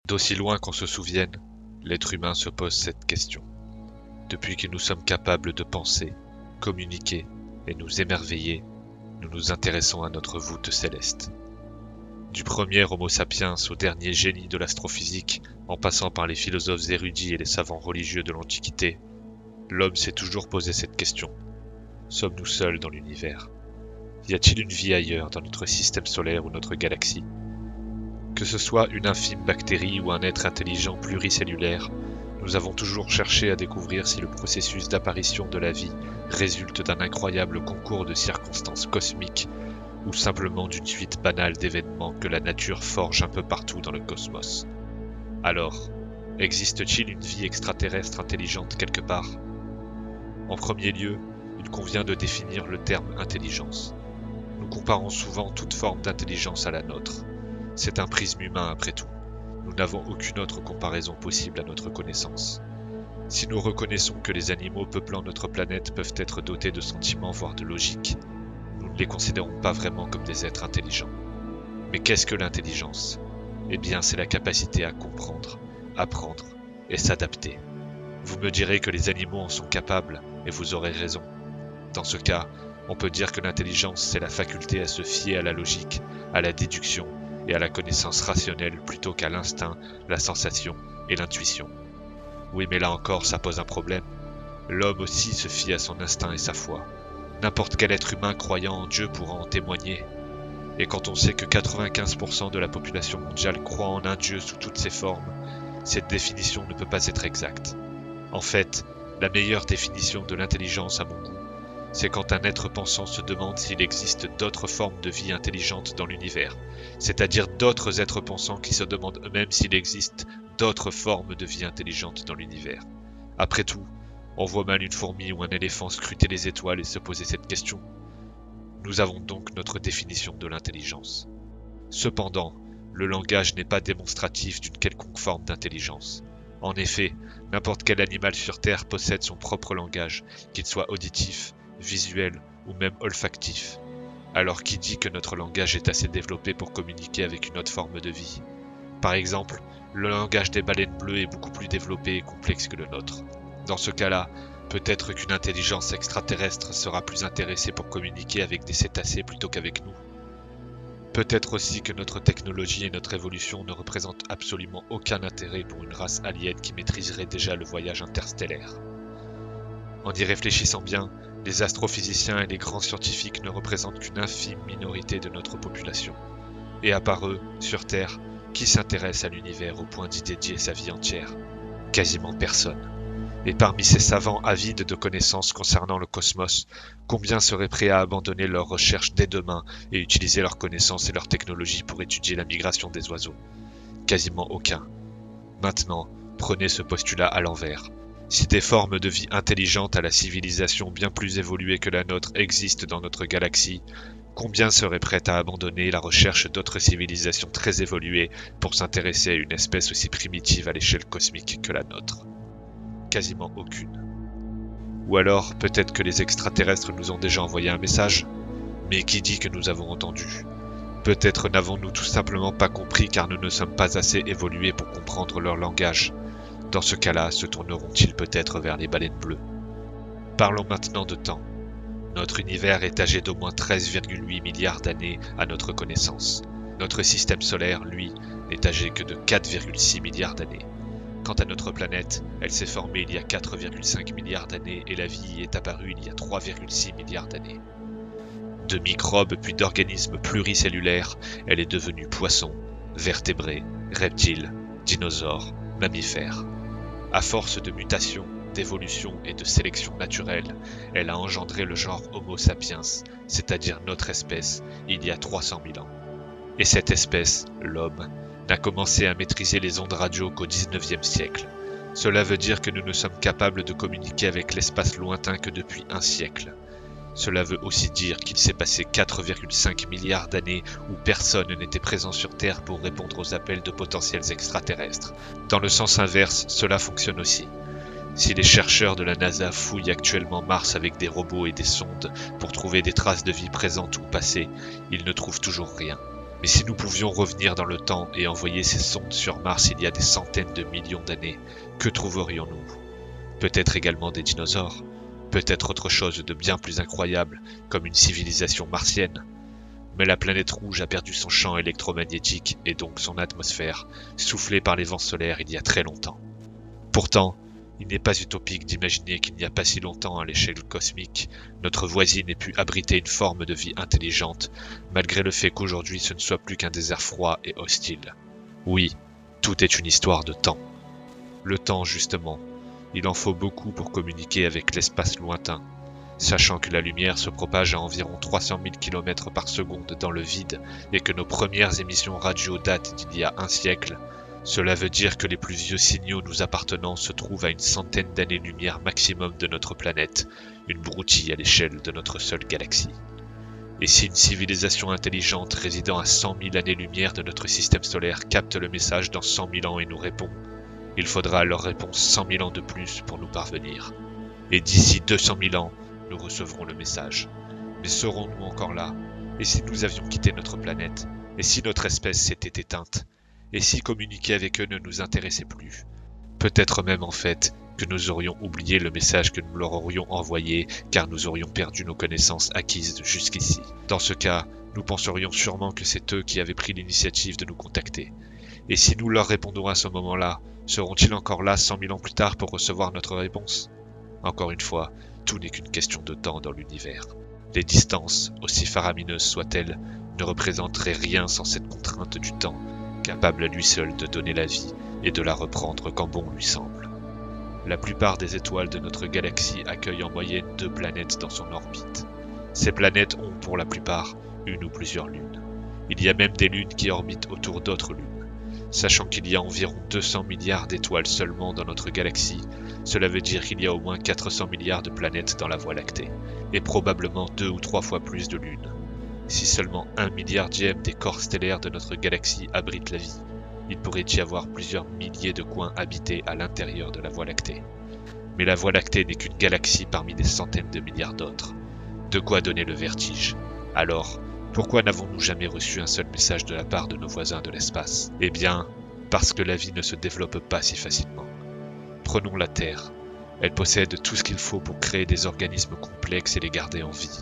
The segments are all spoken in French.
D'aussi loin qu'on se souvienne, l'être humain se pose cette question. Depuis que nous sommes capables de penser, communiquer et nous émerveiller, nous nous intéressons à notre voûte céleste. Du premier Homo sapiens au dernier génie de l'astrophysique, en passant par les philosophes érudits et les savants religieux de l'Antiquité, l'homme s'est toujours posé cette question. Sommes-nous seuls dans l'univers ? Y a-t-il une vie ailleurs dans notre système solaire ou notre galaxie ? Que ce soit une infime bactérie ou un être intelligent pluricellulaire, nous avons toujours cherché à découvrir si le processus d'apparition de la vie résulte d'un incroyable concours de circonstances cosmiques ou simplement d'une suite banale d'événements que la nature forge un peu partout dans le cosmos. Alors, existe-t-il une vie extraterrestre intelligente quelque part ? En premier lieu, il convient de définir le terme intelligence. Nous comparons souvent toute forme d'intelligence à la nôtre. C'est un prisme humain après tout. Nous n'avons aucune autre comparaison possible à notre connaissance. Si nous reconnaissons que les animaux peuplant notre planète peuvent être dotés de sentiments voire de logique, nous ne les considérons pas vraiment comme des êtres intelligents. Mais qu'est-ce que l'intelligence ? Eh bien, c'est la capacité à comprendre, apprendre et s'adapter. Vous me direz que les animaux en sont capables, et vous aurez raison. Dans ce cas, on peut dire que l'intelligence, c'est la faculté à se fier à la logique, à la déduction et à la connaissance rationnelle plutôt qu'à l'instinct, la sensation et l'intuition. Oui, mais là encore, ça pose un problème. L'homme aussi se fie à son instinct et sa foi. N'importe quel être humain croyant en Dieu pourra en témoigner. Et quand on sait que 95% de la population mondiale croit en un Dieu sous toutes ses formes, cette définition ne peut pas être exacte. En fait, la meilleure définition de l'intelligence à mon goût, c'est quand un être pensant se demande s'il existe d'autres formes de vie intelligentes dans l'univers, c'est-à-dire d'autres êtres pensants qui se demandent eux-mêmes s'il existe d'autres formes de vie intelligentes dans l'univers. Après tout, on voit mal une fourmi ou un éléphant scruter les étoiles et se poser cette question. Nous avons donc notre définition de l'intelligence. Cependant, le langage n'est pas démonstratif d'une quelconque forme d'intelligence. En effet, n'importe quel animal sur Terre possède son propre langage, qu'il soit auditif, visuel ou même olfactif. Alors qui dit que notre langage est assez développé pour communiquer avec une autre forme de vie ? Par exemple, le langage des baleines bleues est beaucoup plus développé et complexe que le nôtre. Dans ce cas-là, peut-être qu'une intelligence extraterrestre sera plus intéressée pour communiquer avec des cétacés plutôt qu'avec nous. Peut-être aussi que notre technologie et notre évolution ne représentent absolument aucun intérêt pour une race alien qui maîtriserait déjà le voyage interstellaire. En y réfléchissant bien, les astrophysiciens et les grands scientifiques ne représentent qu'une infime minorité de notre population. Et à part eux, sur Terre, qui s'intéresse à l'univers au point d'y dédier sa vie entière ? Quasiment personne. Et parmi ces savants avides de connaissances concernant le cosmos, combien seraient prêts à abandonner leurs recherches dès demain et utiliser leurs connaissances et leurs technologies pour étudier la migration des oiseaux ? Quasiment aucun. Maintenant, prenez ce postulat à l'envers. Si des formes de vie intelligentes à la civilisation bien plus évoluée que la nôtre existent dans notre galaxie, combien seraient prêts à abandonner la recherche d'autres civilisations très évoluées pour s'intéresser à une espèce aussi primitive à l'échelle cosmique que la nôtre ? Quasiment aucune. Ou alors, peut-être que les extraterrestres nous ont déjà envoyé un message, mais qui dit que nous avons entendu ? Peut-être n'avons-nous tout simplement pas compris car nous ne sommes pas assez évolués pour comprendre leur langage. Dans ce cas-là, se tourneront-ils peut-être vers les baleines bleues ? Parlons maintenant de temps. Notre univers est âgé d'au moins 13,8 milliards d'années à notre connaissance. Notre système solaire, lui, n'est âgé que de 4,6 milliards d'années. Quant à notre planète, elle s'est formée il y a 4,5 milliards d'années et la vie y est apparue il y a 3,6 milliards d'années. De microbes puis d'organismes pluricellulaires, elle est devenue poisson, vertébré, reptile, dinosaure, mammifère. À force de mutations, d'évolution et de sélection naturelle, elle a engendré le genre Homo sapiens, c'est-à-dire notre espèce, il y a 300 000 ans. Et cette espèce, l'homme, n'a commencé à maîtriser les ondes radio qu'au XIXe siècle. Cela veut dire que nous ne sommes capables de communiquer avec l'espace lointain que depuis un siècle. Cela veut aussi dire qu'il s'est passé 4,5 milliards d'années où personne n'était présent sur Terre pour répondre aux appels de potentiels extraterrestres. Dans le sens inverse, cela fonctionne aussi. Si les chercheurs de la NASA fouillent actuellement Mars avec des robots et des sondes pour trouver des traces de vie présentes ou passées, ils ne trouvent toujours rien. Mais si nous pouvions revenir dans le temps et envoyer ces sondes sur Mars il y a des centaines de millions d'années, que trouverions-nous? Peut-être également des dinosaures, peut-être autre chose de bien plus incroyable, comme une civilisation martienne. Mais la planète rouge a perdu son champ électromagnétique et donc son atmosphère, soufflée par les vents solaires il y a très longtemps. Pourtant, il n'est pas utopique d'imaginer qu'il n'y a pas si longtemps à l'échelle cosmique, notre voisine ait pu abriter une forme de vie intelligente, malgré le fait qu'aujourd'hui ce ne soit plus qu'un désert froid et hostile. Oui, tout est une histoire de temps. Le temps, justement, il en faut beaucoup pour communiquer avec l'espace lointain. Sachant que la lumière se propage à environ 300 000 km par seconde dans le vide et que nos premières émissions radio datent d'il y a un siècle, cela veut dire que les plus vieux signaux nous appartenant se trouvent à une centaine d'années-lumière maximum de notre planète, une broutille à l'échelle de notre seule galaxie. Et si une civilisation intelligente résidant à 100 000 années-lumière de notre système solaire capte le message dans 100 000 ans et nous répond, il faudra à leur réponse 100 000 ans de plus pour nous parvenir. Et d'ici 200 000 ans, nous recevrons le message. Mais serons-nous encore là? Et si nous avions quitté notre planète? Et si notre espèce s'était éteinte? Et si communiquer avec eux ne nous intéressait plus? Peut-être même en fait que nous aurions oublié le message que nous leur aurions envoyé car nous aurions perdu nos connaissances acquises jusqu'ici. Dans ce cas, nous penserions sûrement que c'est eux qui avaient pris l'initiative de nous contacter. Et si nous leur répondons à ce moment-là, seront-ils encore là 100 000 ans plus tard pour recevoir notre réponse? Encore une fois, tout n'est qu'une question de temps dans l'univers. Les distances, aussi faramineuses soient-elles, ne représenteraient rien sans cette contrainte du temps, capable à lui seul de donner la vie et de la reprendre quand bon lui semble. La plupart des étoiles de notre galaxie accueillent en moyenne 2 planètes dans son orbite. Ces planètes ont pour la plupart une ou plusieurs lunes. Il y a même des lunes qui orbitent autour d'autres lunes. Sachant qu'il y a environ 200 milliards d'étoiles seulement dans notre galaxie, cela veut dire qu'il y a au moins 400 milliards de planètes dans la Voie lactée, et probablement 2 ou 3 fois plus de lunes. Si seulement 1 milliardième des corps stellaires de notre galaxie abrite la vie, il pourrait y avoir plusieurs milliers de coins habités à l'intérieur de la Voie lactée. Mais la Voie lactée n'est qu'une galaxie parmi des centaines de milliards d'autres. De quoi donner le vertige. Alors, pourquoi n'avons-nous jamais reçu un seul message de la part de nos voisins de l'espace? Eh bien, parce que la vie ne se développe pas si facilement. Prenons la Terre. Elle possède tout ce qu'il faut pour créer des organismes complexes et les garder en vie.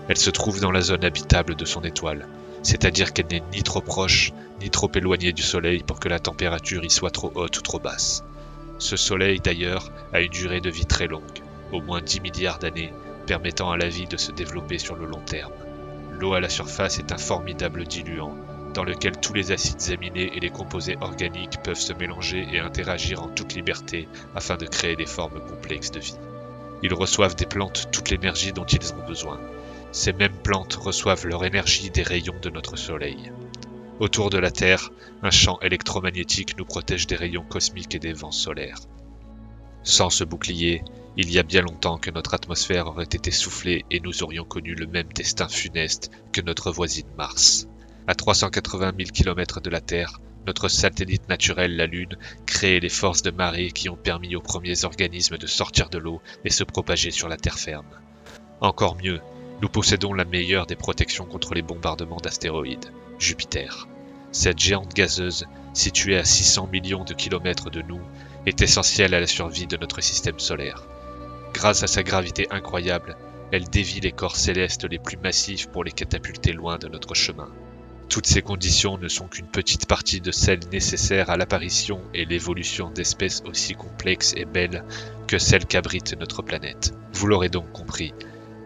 Elle se trouve dans la zone habitable de son étoile, c'est-à-dire qu'elle n'est ni trop proche, ni trop éloignée du Soleil pour que la température y soit trop haute ou trop basse. Ce Soleil, d'ailleurs, a une durée de vie très longue, au moins 10 milliards d'années, permettant à la vie de se développer sur le long terme. L'eau à la surface est un formidable diluant, dans lequel tous les acides aminés et les composés organiques peuvent se mélanger et interagir en toute liberté afin de créer des formes complexes de vie. Ils reçoivent des plantes toute l'énergie dont ils ont besoin. Ces mêmes plantes reçoivent leur énergie des rayons de notre Soleil. Autour de la Terre, un champ électromagnétique nous protège des rayons cosmiques et des vents solaires. Sans ce bouclier, il y a bien longtemps que notre atmosphère aurait été soufflée et nous aurions connu le même destin funeste que notre voisine Mars. À 380 000 km de la Terre, notre satellite naturel, la Lune, crée les forces de marée qui ont permis aux premiers organismes de sortir de l'eau et se propager sur la terre ferme. Encore mieux, nous possédons la meilleure des protections contre les bombardements d'astéroïdes, Jupiter. Cette géante gazeuse, située à 600 millions de kilomètres de nous, est essentielle à la survie de notre système solaire. Grâce à sa gravité incroyable, elle dévie les corps célestes les plus massifs pour les catapulter loin de notre chemin. Toutes ces conditions ne sont qu'une petite partie de celles nécessaires à l'apparition et l'évolution d'espèces aussi complexes et belles que celles qu'abrite notre planète. Vous l'aurez donc compris,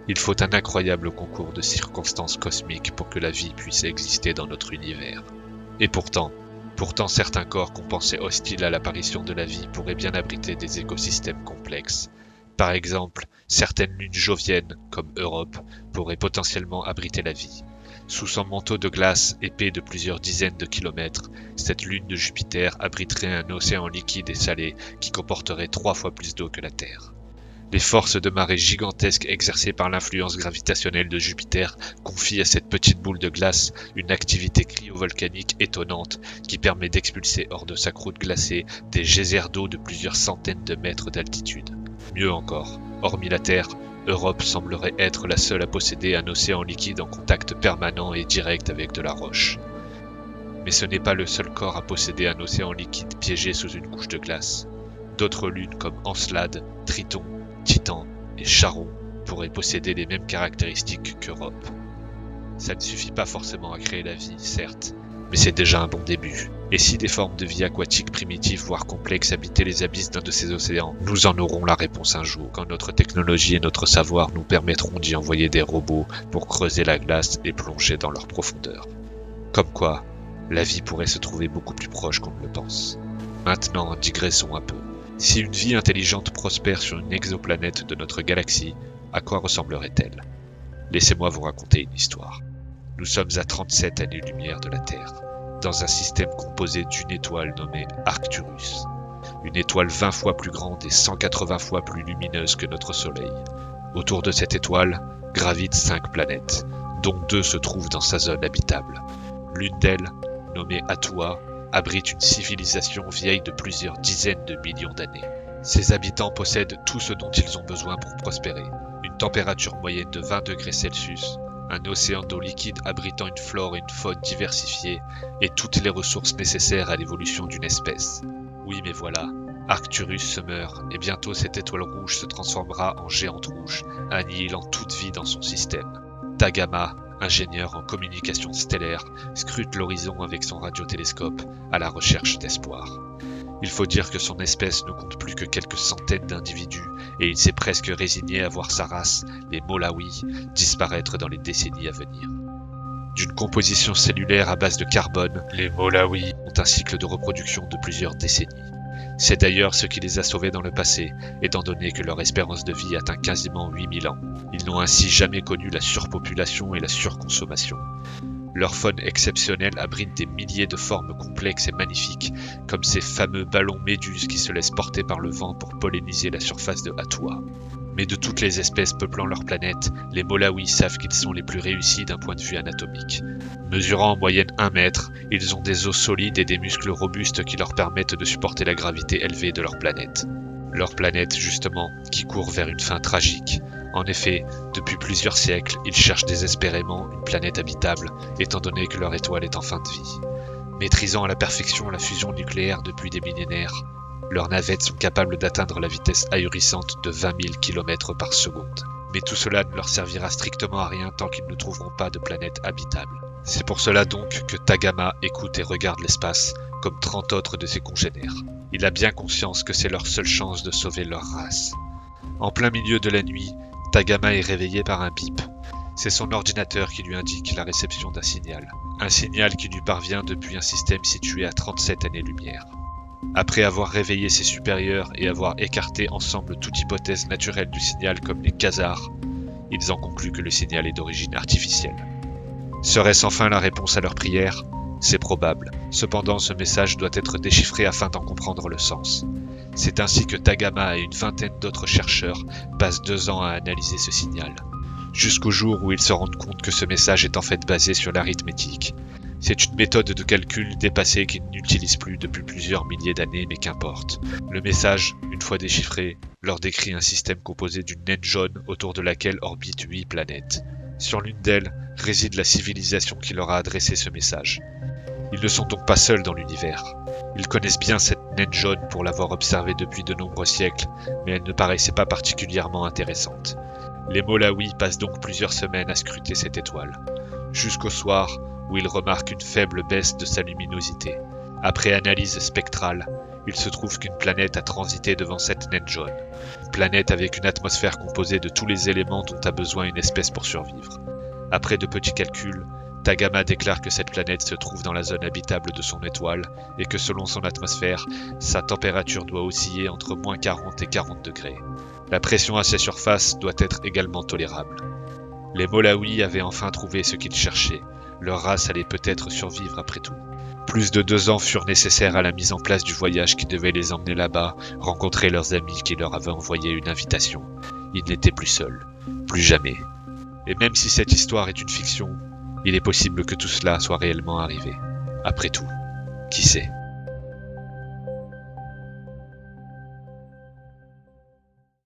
il faut un incroyable concours de circonstances cosmiques pour que la vie puisse exister dans notre univers. Et pourtant certains corps qu'on pensait hostiles à l'apparition de la vie pourraient bien abriter des écosystèmes complexes. Par exemple, certaines lunes joviennes, comme Europe, pourraient potentiellement abriter la vie. Sous son manteau de glace épais de plusieurs dizaines de kilomètres, cette lune de Jupiter abriterait un océan liquide et salé qui comporterait 3 fois plus d'eau que la Terre. Les forces de marée gigantesques exercées par l'influence gravitationnelle de Jupiter confient à cette petite boule de glace une activité cryovolcanique étonnante qui permet d'expulser hors de sa croûte glacée des geysers d'eau de plusieurs centaines de mètres d'altitude. Mieux encore, hormis la Terre, Europe semblerait être la seule à posséder un océan liquide en contact permanent et direct avec de la roche. Mais ce n'est pas le seul corps à posséder un océan liquide piégé sous une couche de glace. D'autres lunes comme Encelade, Triton, Titan et Charon pourraient posséder les mêmes caractéristiques qu'Europe. Ça ne suffit pas forcément à créer la vie, certes, mais c'est déjà un bon début. Et si des formes de vie aquatiques primitives voire complexes habitaient les abysses d'un de ces océans, nous en aurons la réponse un jour, quand notre technologie et notre savoir nous permettront d'y envoyer des robots pour creuser la glace et plonger dans leur profondeur. Comme quoi, la vie pourrait se trouver beaucoup plus proche qu'on ne le pense. Maintenant, digressons un peu. Si une vie intelligente prospère sur une exoplanète de notre galaxie, à quoi ressemblerait-elle? Laissez-moi vous raconter une histoire. Nous sommes à 37 années-lumière de la Terre, dans un système composé d'une étoile nommée Arcturus. Une étoile 20 fois plus grande et 180 fois plus lumineuse que notre Soleil. Autour de cette étoile gravitent 5 planètes, dont 2 se trouvent dans sa zone habitable. L'une d'elles, nommée Atua, abrite une civilisation vieille de plusieurs dizaines de millions d'années. Ses habitants possèdent tout ce dont ils ont besoin pour prospérer. Une température moyenne de 20 degrés Celsius, un océan d'eau liquide abritant une flore et une faune diversifiées, et toutes les ressources nécessaires à l'évolution d'une espèce. Oui, mais voilà, Arcturus se meurt, et bientôt cette étoile rouge se transformera en géante rouge, annihilant toute vie dans son système. Tagama, ingénieur en communication stellaire, scrute l'horizon avec son radiotélescope à la recherche d'espoir. Il faut dire que son espèce ne compte plus que quelques centaines d'individus et il s'est presque résigné à voir sa race, les Molawi, disparaître dans les décennies à venir. D'une composition cellulaire à base de carbone, les Molawi ont un cycle de reproduction de plusieurs décennies. C'est d'ailleurs ce qui les a sauvés dans le passé, étant donné que leur espérance de vie atteint quasiment 8000 ans. Ils n'ont ainsi jamais connu la surpopulation et la surconsommation. Leur faune exceptionnelle abrite des milliers de formes complexes et magnifiques, comme ces fameux ballons méduses qui se laissent porter par le vent pour polliniser la surface de Atua. Mais de toutes les espèces peuplant leur planète, les Molawi savent qu'ils sont les plus réussis d'un point de vue anatomique. Mesurant en moyenne 1 mètre, ils ont des os solides et des muscles robustes qui leur permettent de supporter la gravité élevée de leur planète. Leur planète, justement, qui court vers une fin tragique. En effet, depuis plusieurs siècles, ils cherchent désespérément une planète habitable, étant donné que leur étoile est en fin de vie. Maîtrisant à la perfection la fusion nucléaire depuis des millénaires, leurs navettes sont capables d'atteindre la vitesse ahurissante de 20 000 km par seconde. Mais tout cela ne leur servira strictement à rien tant qu'ils ne trouveront pas de planète habitable. C'est pour cela donc que Tagama écoute et regarde l'espace, comme 30 autres de ses congénères. Il a bien conscience que c'est leur seule chance de sauver leur race. En plein milieu de la nuit, Tagama est réveillé par un bip. C'est son ordinateur qui lui indique la réception d'un signal. Un signal qui lui parvient depuis un système situé à 37 années-lumière. Après avoir réveillé ses supérieurs et avoir écarté ensemble toute hypothèse naturelle du signal comme les quasars, ils en concluent que le signal est d'origine artificielle. Serait-ce enfin la réponse à leur prière? C'est probable. Cependant, ce message doit être déchiffré afin d'en comprendre le sens. C'est ainsi que Tagama et une vingtaine d'autres chercheurs passent 2 ans à analyser ce signal, jusqu'au jour où ils se rendent compte que ce message est en fait basé sur l'arithmétique. C'est une méthode de calcul dépassée qu'ils n'utilisent plus depuis plusieurs milliers d'années, mais qu'importe. Le message, une fois déchiffré, leur décrit un système composé d'une naine jaune autour de laquelle orbitent 8 planètes. Sur l'une d'elles réside la civilisation qui leur a adressé ce message. Ils ne sont donc pas seuls dans l'univers. Ils connaissent bien cette naine jaune pour l'avoir observée depuis de nombreux siècles, mais elle ne paraissait pas particulièrement intéressante. Les Molawi passent donc plusieurs semaines à scruter cette étoile, jusqu'au soir où ils remarquent une faible baisse de sa luminosité. Après analyse spectrale, il se trouve qu'une planète a transité devant cette naine jaune. Une planète avec une atmosphère composée de tous les éléments dont a besoin une espèce pour survivre. Après de petits calculs, Tagama déclare que cette planète se trouve dans la zone habitable de son étoile et que selon son atmosphère, sa température doit osciller entre moins 40 et 40 degrés. La pression à sa surface doit être également tolérable. Les Molawi avaient enfin trouvé ce qu'ils cherchaient. Leur race allait peut-être survivre après tout. Plus de 2 ans furent nécessaires à la mise en place du voyage qui devait les emmener là-bas, rencontrer leurs amis qui leur avaient envoyé une invitation. Ils n'étaient plus seuls. Plus jamais. Et même si cette histoire est une fiction, il est possible que tout cela soit réellement arrivé. Après tout, qui sait ?